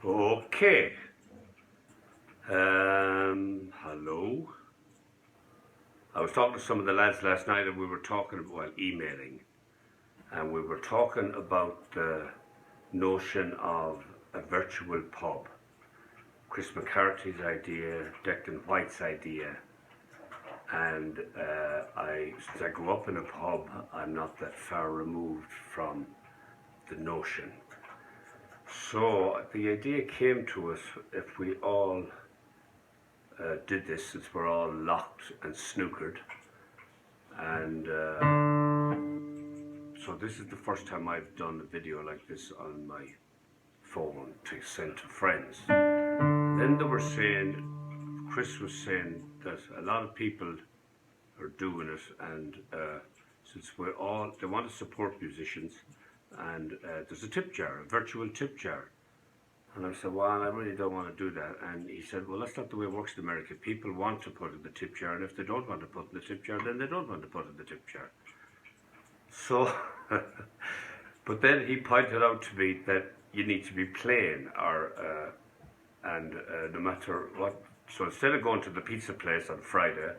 Okay. Hello. I was talking to some of the lads last night and we were talking, well, emailing, and we were talking about the notion of a virtual pub. Chris McCarthy's idea, Declan White's idea, and since I grew up in a pub, I'm not that far removed from the notion. So the idea came to us, if we all did this, since we're all locked and snookered, and so this is the first time I've done a video like this on my phone to send to friends. Then they were saying, Chris was saying that a lot of people are doing it, and since they want to support musicians, and there's a tip jar, a virtual tip jar. And I said, well, I really don't want to do that. And he said, well, that's not the way it works in America. People want to put in the tip jar, and if they don't want to put in the tip jar, then they don't want to put in the tip jar. So, but then he pointed out to me that you need to be playing, and no matter what. So instead of going to the pizza place on Friday,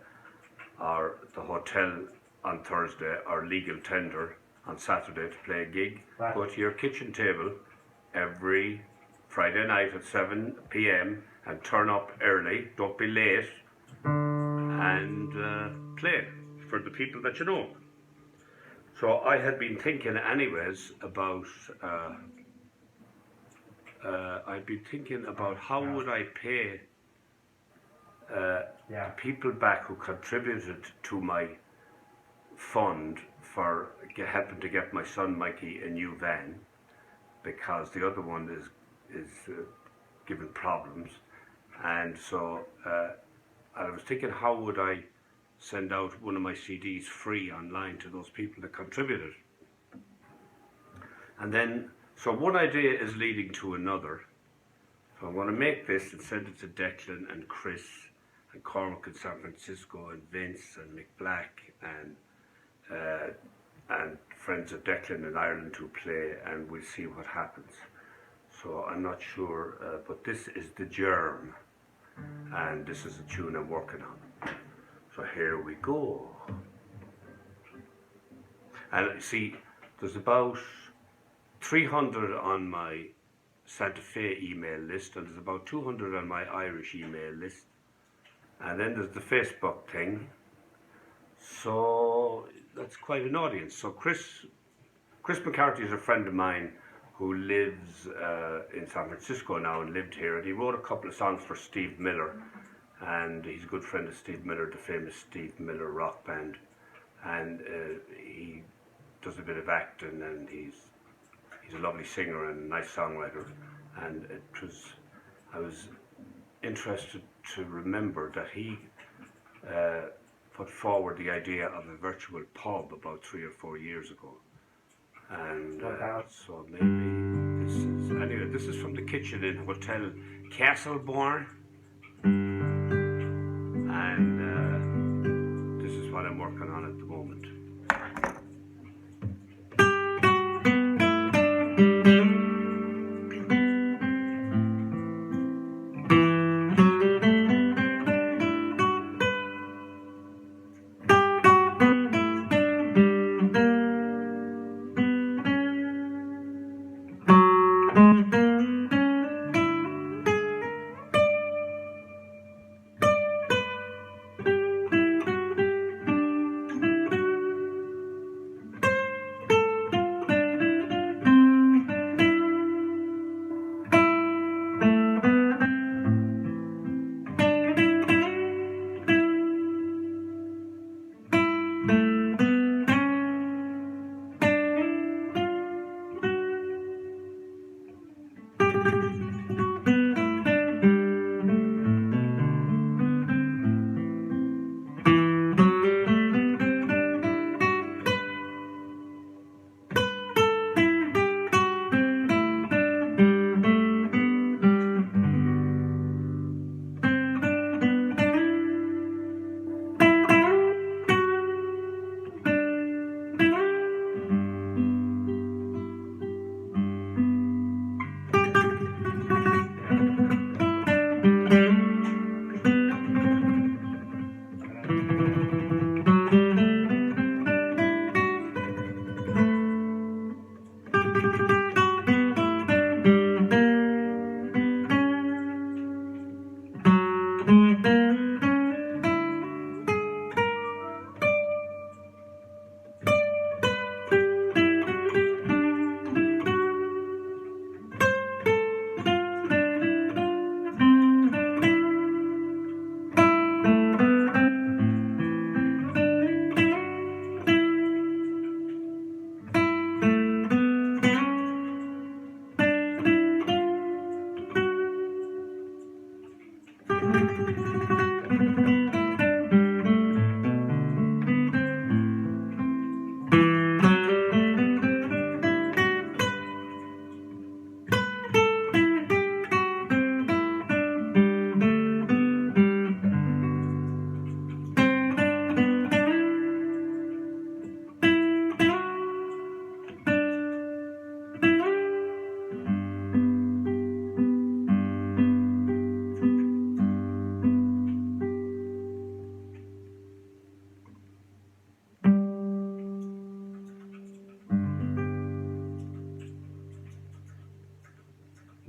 or the hotel on Thursday, or legal tender on Saturday to play a gig, right, go to your kitchen table every Friday night at 7 p.m. and turn up early, don't be late, and play for the people that you know. So I had been thinking anyways about, how would I pay the people back who contributed to my fund for helping to get my son Mikey a new van, because the other one is giving problems. And so I was thinking, how would I send out one of my CDs free online to those people that contributed? And then, so one idea is leading to another. So I'm going to make this and send it to Declan and Chris and Corky in San Francisco and Vince and Mick Black and friends of Declan in Ireland who play, and we'll see what happens. So I'm not sure, but this is the germ, and this is a tune I'm working on. So here we go. And see, there's about 300 on my Santa Fe email list, and there's about 200 on my Irish email list. And then there's the Facebook thing. So that's quite an audience. So Chris McCarthy is a friend of mine who lives in San Francisco now and lived here, and he wrote a couple of songs for Steve Miller, and he's a good friend of Steve Miller, the famous Steve Miller rock band, and he does a bit of acting, and he's a lovely singer and a nice songwriter. And I was interested to remember that he put forward the idea of a virtual pub about 3 or 4 years ago. And so maybe this is from the kitchen in Hotel Castlebar, and this is what I'm working on at the moment.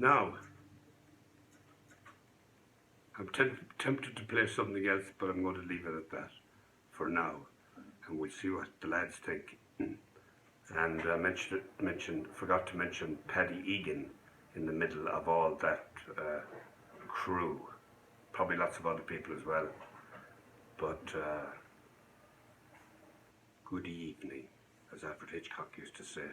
Now, I'm tempted to play something else, but I'm going to leave it at that for now, and we'll see what the lads think. And forgot to mention Paddy Egan in the middle of all that crew. Probably lots of other people as well. But good evening, as Alfred Hitchcock used to say.